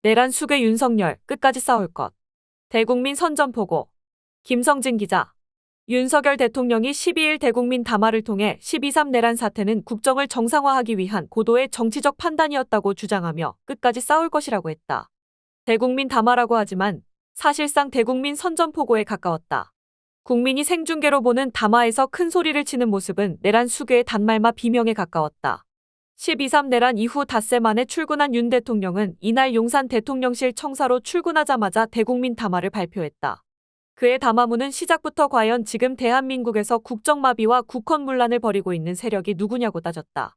내란 수괴 윤석열 끝까지 싸울 것. 대국민 선전포고. 김성진 기자. 윤석열 대통령이 12일 대국민 담화를 통해 12.3 내란 사태는 국정을 정상화하기 위한 고도의 정치적 판단이었다고 주장하며 끝까지 싸울 것이라고 했다. 대국민 담화라고 하지만 사실상 대국민 선전포고에 가까웠다. 국민이 생중계로 보는 담화에서 큰 소리를 치는 모습은 내란 수괴의 단말마 비명에 가까웠다. 12.3 내란 이후 닷새 만에 출근한 윤 대통령은 이날 용산 대통령실 청사로 출근하자마자 대국민 담화를 발표했다. 그의 담화문은 시작부터 과연 지금 대한민국에서 국정마비와 국헌문란을 벌이고 있는 세력이 누구냐고 따졌다.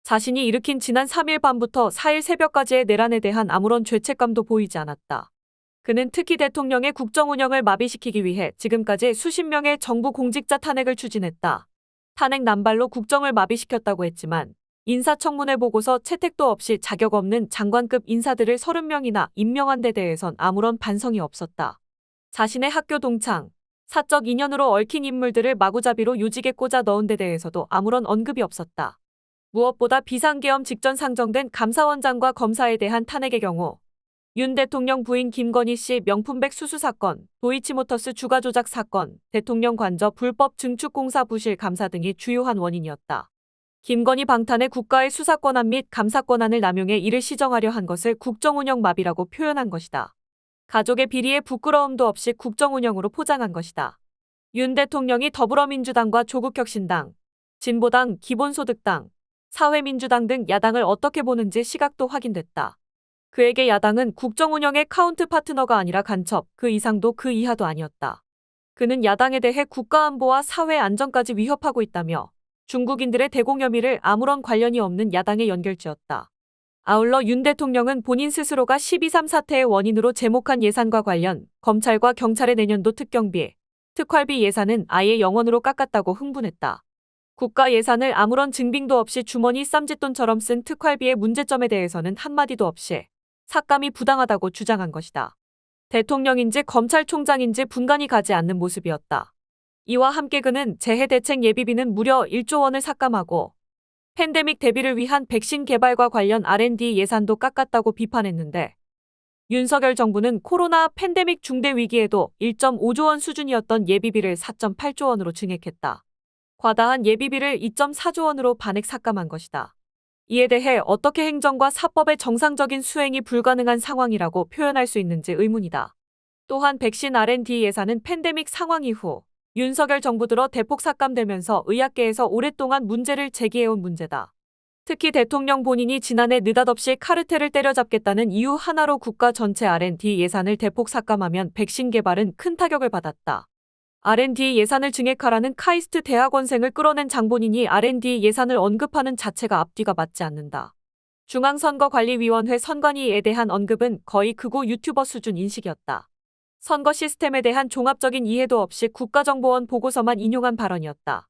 자신이 일으킨 지난 3일 밤부터 4일 새벽까지의 내란에 대한 아무런 죄책감도 보이지 않았다. 그는 특히 대통령의 국정운영을 마비시키기 위해 지금까지 수십 명의 정부 공직자 탄핵을 추진했다. 탄핵 남발로 국정을 마비시켰다고 했지만 인사청문회 보고서 채택도 없이 자격 없는 장관급 인사들을 30명이나 임명한 데 대해선 아무런 반성이 없었다. 자신의 학교 동창, 사적 인연으로 얽힌 인물들을 마구잡이로 요직에 꽂아 넣은 데 대해서도 아무런 언급이 없었다. 무엇보다 비상계엄 직전 상정된 감사원장과 검사에 대한 탄핵의 경우 윤 대통령 부인 김건희 씨 명품백 수수 사건, 도이치모터스 주가 조작 사건, 대통령 관저 불법 증축 공사 부실 감사 등이 주요한 원인이었다. 김건희 방탄의 국가의 수사권한 및 감사권한을 남용해 이를 시정하려 한 것을 국정운영 마비라고 표현한 것이다. 가족의 비리에 부끄러움도 없이 국정운영으로 포장한 것이다. 윤 대통령이 더불어민주당과 조국혁신당, 진보당, 기본소득당, 사회민주당 등 야당을 어떻게 보는지 시각도 확인됐다. 그에게 야당은 국정운영의 카운트 파트너가 아니라 간첩, 그 이상도 그 이하도 아니었다. 그는 야당에 대해 국가안보와 사회 안전까지 위협하고 있다며 중국인들의 대공 혐의를 아무런 관련이 없는 야당에 연결지었다. 아울러 윤 대통령은 본인 스스로가 12.3 사태의 원인으로 제목한 예산과 관련 검찰과 경찰의 내년도 특경비, 특활비 예산은 아예 0원으로 깎았다고 흥분했다. 국가 예산을 아무런 증빙도 없이 주머니 쌈짓돈처럼 쓴 특활비의 문제점에 대해서는 한마디도 없이 삭감이 부당하다고 주장한 것이다. 대통령인지 검찰총장인지 분간이 가지 않는 모습이었다. 이와 함께 그는 재해대책 예비비는 무려 1조 원을 삭감하고 팬데믹 대비를 위한 백신 개발과 관련 R&D 예산도 깎았다고 비판했는데 윤석열 정부는 코로나 팬데믹 중대 위기에도 1.5조 원 수준이었던 예비비를 4.8조 원으로 증액했다. 과다한 예비비를 2.4조 원으로 반액 삭감한 것이다. 이에 대해 어떻게 행정과 사법의 정상적인 수행이 불가능한 상황이라고 표현할 수 있는지 의문이다. 또한 백신 R&D 예산은 팬데믹 상황 이후 윤석열 정부 들어 대폭 삭감되면서 의학계에서 오랫동안 문제를 제기해온 문제다. 특히 대통령 본인이 지난해 느닷없이 카르텔을 때려잡겠다는 이유 하나로 국가 전체 R&D 예산을 대폭 삭감하면 백신 개발은 큰 타격을 받았다. R&D 예산을 증액하라는 카이스트 대학원생을 끌어낸 장본인이 R&D 예산을 언급하는 자체가 앞뒤가 맞지 않는다. 중앙선거관리위원회 선관위에 대한 언급은 거의 극우 유튜버 수준 인식이었다. 선거 시스템에 대한 종합적인 이해도 없이 국가정보원 보고서만 인용한 발언이었다.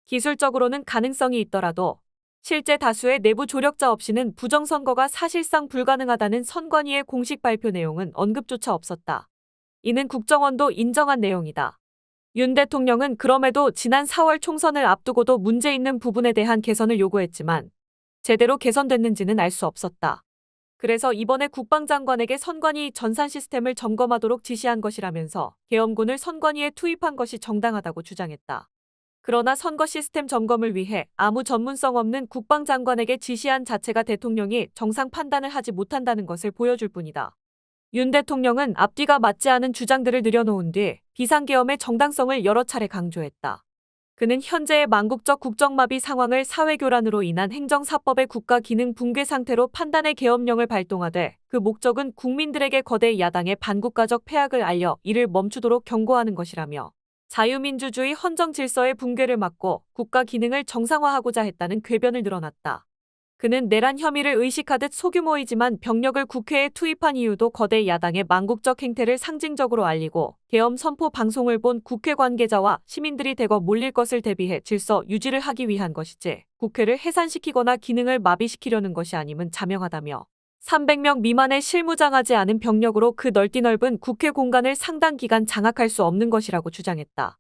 기술적으로는 가능성이 있더라도 실제 다수의 내부 조력자 없이는 부정선거가 사실상 불가능하다는 선관위의 공식 발표 내용은 언급조차 없었다. 이는 국정원도 인정한 내용이다. 윤 대통령은 그럼에도 지난 4월 총선을 앞두고도 문제 있는 부분에 대한 개선을 요구했지만 제대로 개선됐는지는 알 수 없었다. 그래서 이번에 국방장관에게 선관위 전산 시스템을 점검하도록 지시한 것이라면서 계엄군을 선관위에 투입한 것이 정당하다고 주장했다. 그러나 선거 시스템 점검을 위해 아무 전문성 없는 국방장관에게 지시한 자체가 대통령이 정상 판단을 하지 못한다는 것을 보여줄 뿐이다. 윤 대통령은 앞뒤가 맞지 않은 주장들을 늘여놓은 뒤 비상계엄의 정당성을 여러 차례 강조했다. 그는 현재의 망국적 국정마비 상황을 사회교란으로 인한 행정사법의 국가 기능 붕괴 상태로 판단의 계엄령을 발동하되 그 목적은 국민들에게 거대 야당의 반국가적 패악을 알려 이를 멈추도록 경고하는 것이라며 자유민주주의 헌정 질서의 붕괴를 막고 국가 기능을 정상화하고자 했다는 궤변을 늘어놨다. 그는 내란 혐의를 의식하듯 소규모이지만 병력을 국회에 투입한 이유도 거대 야당의 망국적 행태를 상징적으로 알리고 계엄 선포 방송을 본 국회 관계자와 시민들이 대거 몰릴 것을 대비해 질서 유지를 하기 위한 것이지 국회를 해산시키거나 기능을 마비시키려는 것이 아님은 자명하다며 300명 미만의 실무장하지 않은 병력으로 그 넓은 국회 공간을 상당 기간 장악할 수 없는 것이라고 주장했다.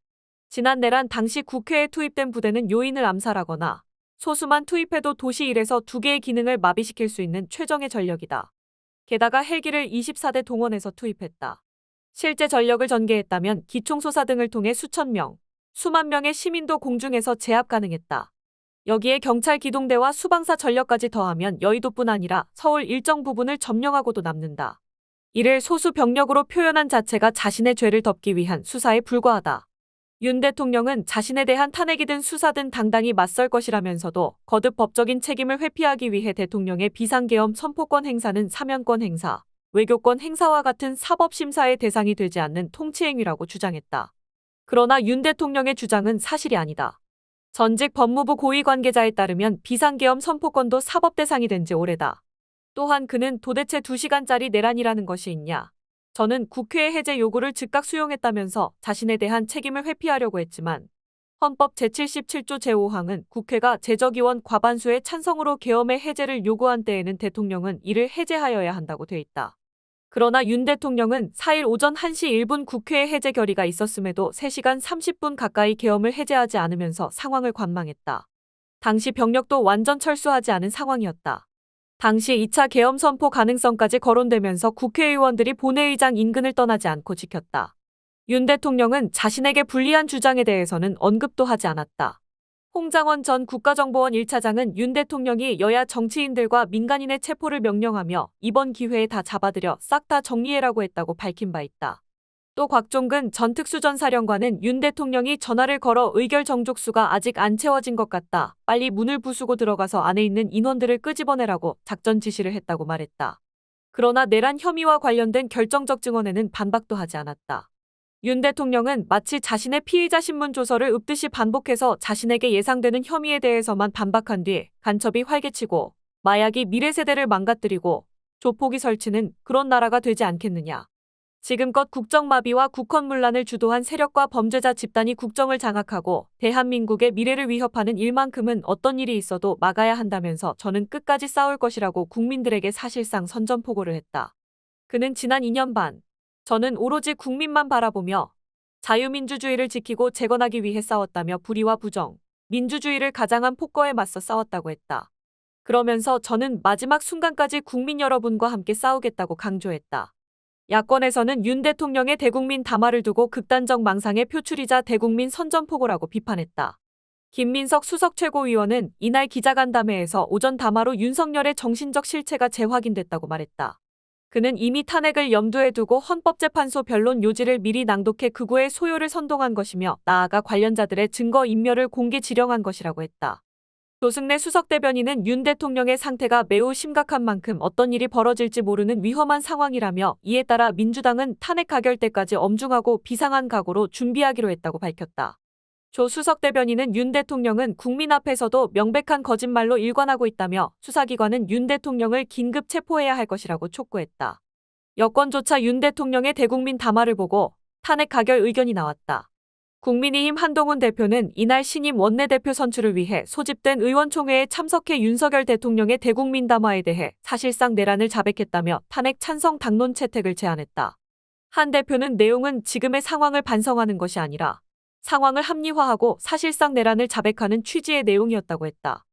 지난 내란 당시 국회에 투입된 부대는 요인을 암살하거나 소수만 투입해도 도시 1에서 2개의 기능을 마비시킬 수 있는 최정의 전력이다. 게다가 헬기를 24대 동원해서 투입했다. 실제 전력을 전개했다면 기총소사 등을 통해 수천 명, 수만 명의 시민도 공중에서 제압 가능했다. 여기에 경찰 기동대와 수방사 전력까지 더하면 여의도뿐 아니라 서울 일정 부분을 점령하고도 남는다. 이를 소수 병력으로 표현한 자체가 자신의 죄를 덮기 위한 수사에 불과하다. 윤 대통령은 자신에 대한 탄핵이든 수사든 당당히 맞설 것이라면서도 거듭 법적인 책임을 회피하기 위해 대통령의 비상계엄 선포권 행사는 사면권 행사, 외교권 행사와 같은 사법심사의 대상이 되지 않는 통치행위라고 주장했다. 그러나 윤 대통령의 주장은 사실이 아니다. 전직 법무부 고위 관계자에 따르면 비상계엄 선포권도 사법 대상이 된 지 오래다. 또한 그는 도대체 2시간짜리 내란이라는 것이 있냐? 저는 국회의 해제 요구를 즉각 수용했다면서 자신에 대한 책임을 회피하려고 했지만 헌법 제77조 제5항은 국회가 제적의원 과반수의 찬성으로 계엄의 해제를 요구한 때에는 대통령은 이를 해제하여야 한다고 돼 있다. 그러나 윤 대통령은 4일 오전 1시 1분 국회에 해제 결의가 있었음에도 3시간 30분 가까이 계엄을 해제하지 않으면서 상황을 관망했다. 당시 병력도 완전 철수하지 않은 상황이었다. 당시 2차 계엄 선포 가능성까지 거론되면서 국회의원들이 본회의장 인근을 떠나지 않고 지켰다. 윤 대통령은 자신에게 불리한 주장에 대해서는 언급도 하지 않았다. 홍장원 전 국가정보원 1차장은 윤 대통령이 여야 정치인들과 민간인의 체포를 명령하며 이번 기회에 다 잡아들여 싹 다 정리해라고 했다고 밝힌 바 있다. 또 곽종근 전 특수전사령관은 윤 대통령이 전화를 걸어 의결 정족수가 아직 안 채워진 것 같다. 빨리 문을 부수고 들어가서 안에 있는 인원들을 끄집어내라고 작전 지시를 했다고 말했다. 그러나 내란 혐의와 관련된 결정적 증언에는 반박도 하지 않았다. 윤 대통령은 마치 자신의 피의자 신문 조서를 읊듯이 반복해서 자신에게 예상되는 혐의에 대해서만 반박한 뒤 간첩이 활개치고 마약이 미래 세대를 망가뜨리고 조폭이 설치는 그런 나라가 되지 않겠느냐. 지금껏 국정마비와 국헌문란을 주도한 세력과 범죄자 집단이 국정을 장악하고 대한민국의 미래를 위협하는 일만큼은 어떤 일이 있어도 막아야 한다면서 저는 끝까지 싸울 것이라고 국민들에게 사실상 선전포고를 했다. 그는 지난 2년 반 저는 오로지 국민만 바라보며 자유민주주의를 지키고 재건하기 위해 싸웠다며 불의와 부정, 민주주의를 가장한 폭거에 맞서 싸웠다고 했다. 그러면서 저는 마지막 순간까지 국민 여러분과 함께 싸우겠다고 강조했다. 야권에서는 윤 대통령의 대국민 담화를 두고 극단적 망상의 표출이자 대국민 선전포고라고 비판했다. 김민석 수석 최고위원은 이날 기자간담회에서 오전 담화로 윤석열의 정신적 실체가 재확인됐다고 말했다. 그는 이미 탄핵을 염두에 두고 헌법재판소 변론 요지를 미리 낭독해 극우의 소요를 선동한 것이며 나아가 관련자들의 증거 인멸을 공개 지령한 것이라고 했다. 조승래 수석대변인은 윤 대통령의 상태가 매우 심각한 만큼 어떤 일이 벌어질지 모르는 위험한 상황이라며 이에 따라 민주당은 탄핵 가결 때까지 엄중하고 비상한 각오로 준비하기로 했다고 밝혔다. 조 수석대변인은 윤 대통령은 국민 앞에서도 명백한 거짓말로 일관하고 있다며 수사기관은 윤 대통령을 긴급 체포해야 할 것이라고 촉구했다. 여권조차 윤 대통령의 대국민 담화를 보고 탄핵 가결 의견이 나왔다. 국민의힘 한동훈 대표는 이날 신임 원내대표 선출을 위해 소집된 의원총회에 참석해 윤석열 대통령의 대국민 담화에 대해 사실상 내란을 자백했다며 탄핵 찬성 당론 채택을 제안했다. 한 대표는 내용은 지금의 상황을 반성하는 것이 아니라 상황을 합리화하고 사실상 내란을 자백하는 취지의 내용이었다고 했다.